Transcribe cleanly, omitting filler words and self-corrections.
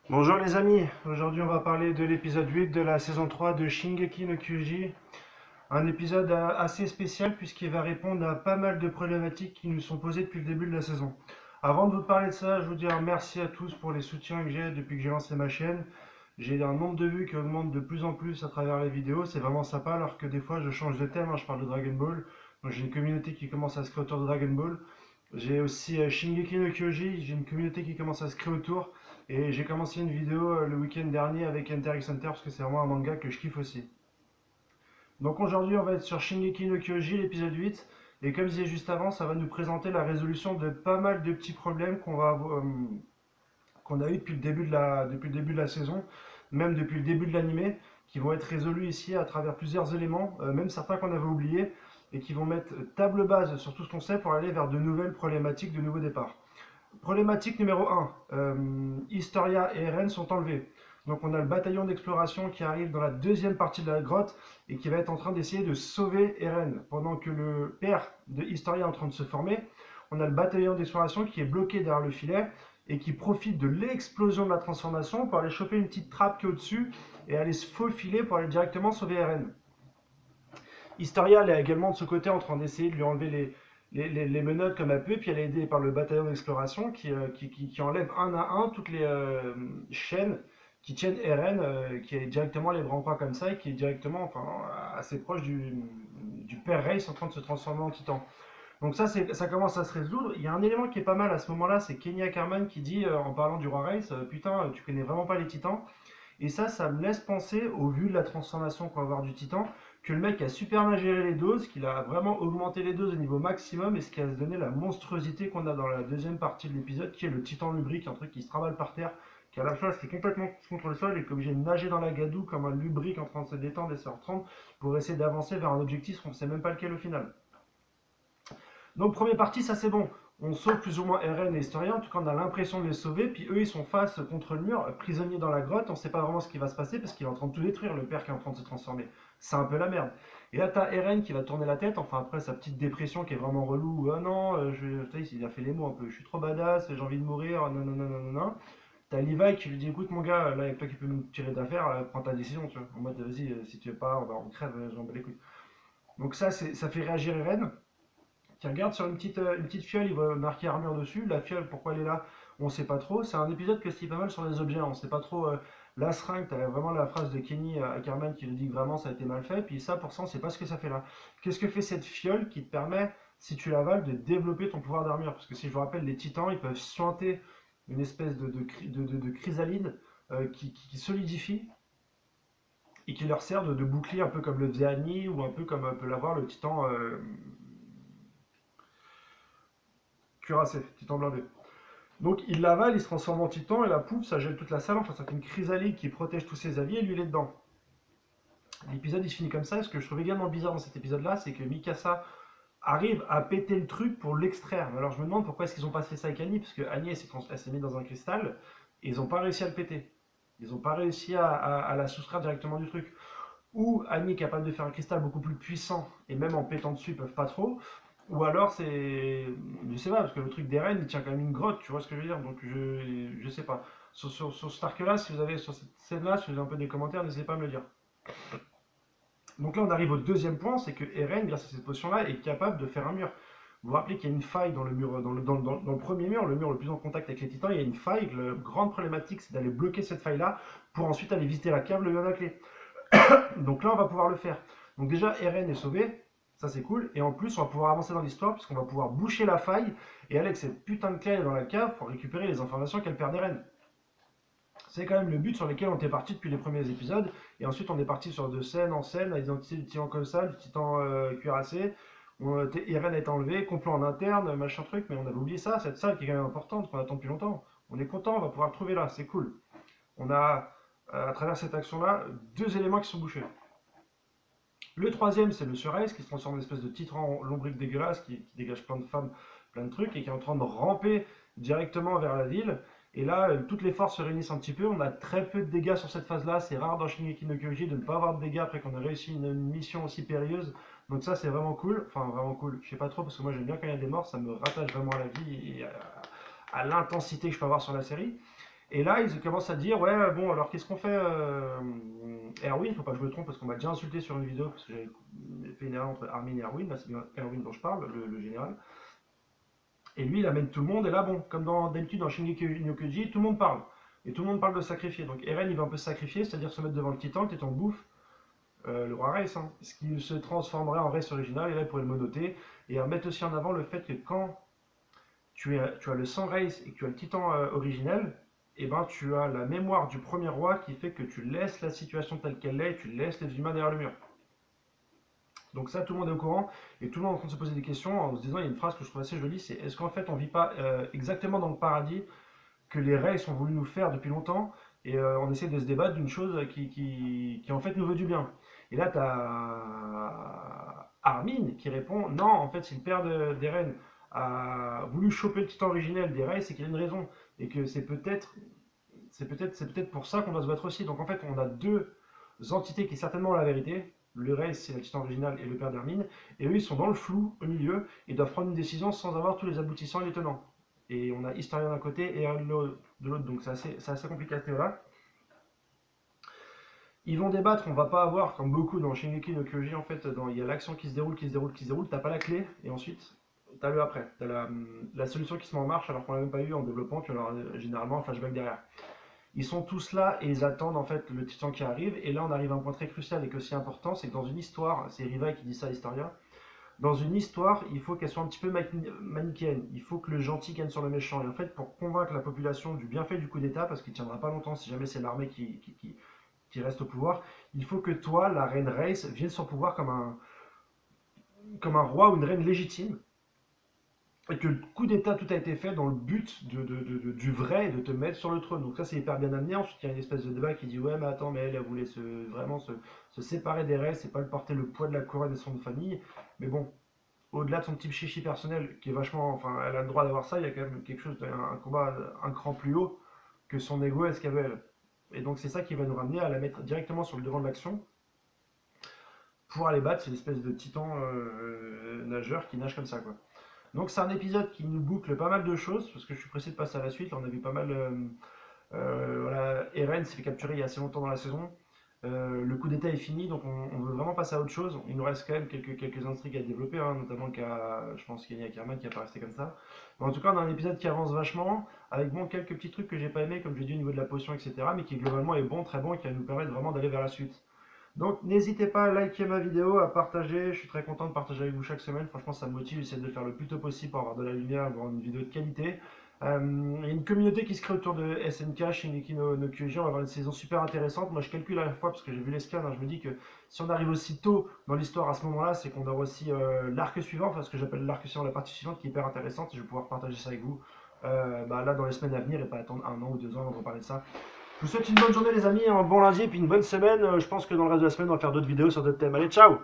Bonjour les amis, aujourd'hui on va parler de l'épisode 8 de la saison 3 de Shingeki no Kyojin. Un épisode assez spécial puisqu'il va répondre à pas mal de problématiques qui nous sont posées depuis le début de la saison. Avant de vous parler de ça, je vous dire merci à tous pour les soutiens que j'ai depuis que j'ai lancé ma chaîne. J'ai un nombre de vues qui augmente de plus en plus à travers les vidéos, c'est vraiment sympa alors que des fois je change de thème, hein, je parle de Dragon Ball. Donc j'ai une communauté qui commence à se créer autour de Dragon Ball. J'ai aussi Shingeki no Kyoji, j'ai une communauté qui commence à se créer autour. Et j'ai commencé une vidéo le week-end dernier avec Enter x Hunter parce que c'est vraiment un manga que je kiffe aussi. Donc aujourd'hui on va être sur Shingeki no Kyoji, l'épisode 8. Et comme je disais juste avant, ça va nous présenter la résolution de pas mal de petits problèmes qu'on a eu depuis le début de la saison, même depuis le début de l'animé, qui vont être résolus ici à travers plusieurs éléments, même certains qu'on avait oubliés, et qui vont mettre table base sur tout ce qu'on sait pour aller vers de nouvelles problématiques, de nouveaux départs. Problématique numéro 1, Historia et Eren sont enlevés. Donc on a le bataillon d'exploration qui arrive dans la deuxième partie de la grotte et qui va être en train d'essayer de sauver Eren. Pendant que le père de Historia est en train de se former, on a le bataillon d'exploration qui est bloqué derrière le filet et qui profite de l'explosion de la transformation pour aller choper une petite trappe qui est au-dessus et aller se faufiler pour aller directement sauver Eren. Historia, elle est également de ce côté en train d'essayer de lui enlever les menottes comme elle peut, puis elle est aidée par le bataillon d'exploration qui enlève un à un toutes les chaînes qui tiennent Eren, qui est directement les bras en croix comme ça, et qui est directement enfin, assez proche du père Race en train de se transformer en titan. Donc ça commence à se résoudre. Il y a un élément qui est pas mal à ce moment-là, c'est Kenny Ackerman qui dit, en parlant du roi Race, putain, tu connais vraiment pas les titans. Et ça me laisse penser, au vu de la transformation qu'on va avoir du Titan, que le mec a super bien géré les doses, qu'il a vraiment augmenté les doses au niveau maximum, et ce qui a donné la monstruosité qu'on a dans la deuxième partie de l'épisode, qui est le Titan lubrique, un truc qui se trimballe par terre, qui à la fois est complètement contre le sol et qui est obligé de nager dans la gadoue comme un lubrique en train de se détendre et se reprendre pour essayer d'avancer vers un objectif qu'on ne sait même pas lequel au final. Donc première partie, ça c'est bon. On sauve plus ou moins Eren et Historia, en tout cas on a l'impression de les sauver, puis eux ils sont face contre le mur, prisonniers dans la grotte, on sait pas vraiment ce qui va se passer parce qu'il est en train de tout détruire, le père qui est en train de se transformer. C'est un peu la merde. Et là t'as Eren qui va tourner la tête, enfin après sa petite dépression qui est vraiment relou, ah non, il a fait les mots un peu, je suis trop badass, j'ai envie de mourir, non non non non non non. T'as Levi qui lui dit écoute mon gars, là avec toi qui peut nous tirer d'affaire, prends ta décision, tu vois. En mode vas-y, si tu veux pas, on crève, j'en bats les couilles. Donc ça fait réagir Eren qui regarde sur une petite fiole, il voit marqué armure dessus. La fiole, pourquoi elle est là, on ne sait pas trop. C'est un épisode que c'est pas mal sur les objets, on ne sait pas trop. La seringue, tu as vraiment la phrase de Kenny Ackerman qui nous dit que vraiment ça a été mal fait. Puis ça, pour ça, on ne sait pas ce que ça fait là. Qu'est-ce que fait cette fiole qui te permet, si tu l'avales, de développer ton pouvoir d'armure? Parce que si je vous rappelle, les titans, ils peuvent suinter une espèce de chrysalide qui solidifie et qui leur sert de bouclier, un peu comme le faisait Annie ou un peu comme peut l'avoir le titan cuirassé, titan blindé. Donc il l'avale, il se transforme en titan, et là, pouf, ça gèle toute la salle, enfin ça fait une chrysalide qui protège tous ses alliés, et lui il est dedans. L'épisode il se finit comme ça, et ce que je trouve également bizarre dans cet épisode-là, c'est que Mikasa arrive à péter le truc pour l'extraire. Alors je me demande pourquoi est-ce qu'ils ont pas fait ça avec Annie, parce que Annie elle s'est mise dans un cristal, et ils n'ont pas réussi à le péter. Ils n'ont pas réussi à la soustraire directement du truc. Ou Annie est capable de faire un cristal beaucoup plus puissant, et même en pétant dessus, ils peuvent pas trop. Ou alors c'est. Je sais pas, parce que le truc d'Eren, il tient quand même une grotte, tu vois ce que je veux dire. Donc je sais pas. Sur cet arc-là, si vous avez, sur cette scène-là, si vous avez un peu des commentaires, n'hésitez pas à me le dire. Donc là, on arrive au deuxième point, c'est que Eren, grâce à cette potion-là, est capable de faire un mur. Vous vous rappelez qu'il y a une faille dans le mur, dans le premier mur, le mur le plus en contact avec les titans, il y a une faille. La grande problématique, c'est d'aller bloquer cette faille-là pour ensuite aller visiter la cave, le lieu de la clé. Donc là, on va pouvoir le faire. Donc déjà, Eren est sauvé, ça c'est cool. Et en plus, on va pouvoir avancer dans l'histoire puisqu'on va pouvoir boucher la faille et aller avec cette putain de clé dans la cave pour récupérer les informations qu'elle perd d'Eren. C'est quand même le but sur lequel on était parti depuis les premiers épisodes. Et ensuite, on est parti sur de scène en scène, la identité du titan colossal, du titan cuirassé. Eren a été enlevé, complot en interne, machin truc, mais on avait oublié ça, cette salle qui est quand même importante, qu'on attend depuis longtemps. On est content, on va pouvoir le trouver là, c'est cool. On a, à travers cette action-là, deux éléments qui sont bouchés. Le troisième, c'est Monsieur Rice qui se transforme en espèce de titan lombrique dégueulasse qui dégage plein de femmes, plein de trucs et qui est en train de ramper directement vers la ville. Et là, toutes les forces se réunissent un petit peu. On a très peu de dégâts sur cette phase-là. C'est rare dans Shingeki no Kyojin de ne pas avoir de dégâts après qu'on ait réussi une mission aussi périlleuse. Donc ça, c'est vraiment cool. Enfin, vraiment cool. Je sais pas trop parce que moi, j'aime bien quand il y a des morts. Ça me rattache vraiment à la vie et à l'intensité que je peux avoir sur la série. Et là, ils commencent à dire, ouais, bon, alors qu'est-ce qu'on fait Erwin, faut pas que je me trompe parce qu'on m'a déjà insulté sur une vidéo parce que j'avais fait une erreur entre Armin et Erwin, là c'est bien Erwin dont je parle, le général. Et lui, il amène tout le monde, et là, bon, comme d'habitude dans Shingeki no Kyojin, tout le monde parle. Et tout le monde parle de sacrifier. Donc Eren, il va un peu se sacrifier, c'est-à-dire se mettre devant le titan, le titan bouffe le roi Reiss, hein, ce qui se transformerait en Reiss original, et là, il pourrait le monoter. Et mettre aussi en avant le fait que quand tu as le sang Reiss et que tu as le titan originel, et ben tu as la mémoire du premier roi qui fait que tu laisses la situation telle qu'elle est, et tu laisses les humains derrière le mur. Donc ça, tout le monde est au courant, et tout le monde est en train de se poser des questions en se disant, il y a une phrase que je trouve assez jolie, c'est est-ce qu'en fait on vit pas exactement dans le paradis que les Rays ont voulu nous faire depuis longtemps, et on essaie de se débattre d'une chose qui en fait nous veut du bien. Et là, tu as Armin qui répond, non, en fait, si le père d'Eren a voulu choper le titan originel des Rays, c'est qu'il y a une raison, et que c'est peut-être pour ça qu'on doit se battre aussi. Donc en fait, on a deux entités qui certainement ont la vérité. Le reste, c'est le titan original et le père d'Hermine. Et eux, ils sont dans le flou, au milieu, et doivent prendre une décision sans avoir tous les aboutissants et les tenants. Et on a Historien d'un côté et Eren de l'autre. Donc c'est assez compliqué à ce niveau-là. Ils vont débattre, on va pas avoir, comme beaucoup dans Shingeki no Kyojin, en fait, il y a l'action qui se déroule, qui se déroule, qui se déroule, t'as pas la clé, et ensuite, t'as le après. T'as la solution qui se met en marche alors qu'on l'a même pas eu en développement, tu as généralement un flashback derrière. Ils sont tous là et ils attendent en fait le titan qui arrive. Et là, on arrive à un point très crucial et aussi important, c'est que dans une histoire, c'est Rivaille qui dit ça à Historia, dans une histoire, il faut qu'elle soit un petit peu manichéenne. Il faut que le gentil gagne sur le méchant. Et en fait, pour convaincre la population du bienfait du coup d'État, parce qu'il ne tiendra pas longtemps si jamais c'est l'armée qui reste au pouvoir, il faut que toi, la reine Reiss, vienne sur le pouvoir comme un roi ou une reine légitime et que le coup d'état tout a été fait dans le but du vrai et de te mettre sur le trône. Donc ça c'est hyper bien amené. Ensuite il y a une espèce de débat qui dit ouais mais attends mais elle voulait vraiment se séparer des restes et pas le porter le poids de la couronne et de son famille. Mais bon, au-delà de son petit chichi personnel qui est vachement, enfin elle a le droit d'avoir ça, il y a quand même quelque chose, un combat un cran plus haut que son ego et ce qu'elle veut elle. Et donc c'est ça qui va nous ramener à la mettre directement sur le devant de l'action pour aller battre cette espèce de titan nageur qui nage comme ça quoi. Donc c'est un épisode qui nous boucle pas mal de choses, parce que je suis pressé de passer à la suite. Là, on a vu pas mal. Voilà, Eren s'est fait capturer il y a assez longtemps dans la saison. Le coup d'état est fini, donc on veut vraiment passer à autre chose. Il nous reste quand même quelques intrigues à développer, hein, notamment je pense qu'il y a Ackerman qui va pas rester comme ça. Mais en tout cas, on a un épisode qui avance vachement, avec bon, quelques petits trucs que j'ai pas aimé, comme j'ai dit au niveau de la potion, etc. Mais qui globalement est bon, très bon, et qui va nous permettre vraiment d'aller vers la suite. Donc n'hésitez pas à liker ma vidéo, à partager, je suis très content de partager avec vous chaque semaine, franchement ça me motive, j'essaie de le faire le plus tôt possible pour avoir de la lumière, avoir une vidéo de qualité. Il y a une communauté qui se crée autour de SNK, Shingeki no Kyojin, on va avoir une saison super intéressante. Moi je calcule à la fois parce que j'ai vu les scans, hein, je me dis que si on arrive aussi tôt dans l'histoire à ce moment-là, c'est qu'on aura aussi l'arc suivant, enfin ce que j'appelle l'arc suivant, la partie suivante qui est hyper intéressante, et je vais pouvoir partager ça avec vous là dans les semaines à venir et pas attendre 1 an ou 2 ans avant de parler de ça. Je vous souhaite une bonne journée les amis, un bon lundi et puis une bonne semaine. Je pense que dans le reste de la semaine, on va faire d'autres vidéos sur d'autres thèmes. Allez, ciao!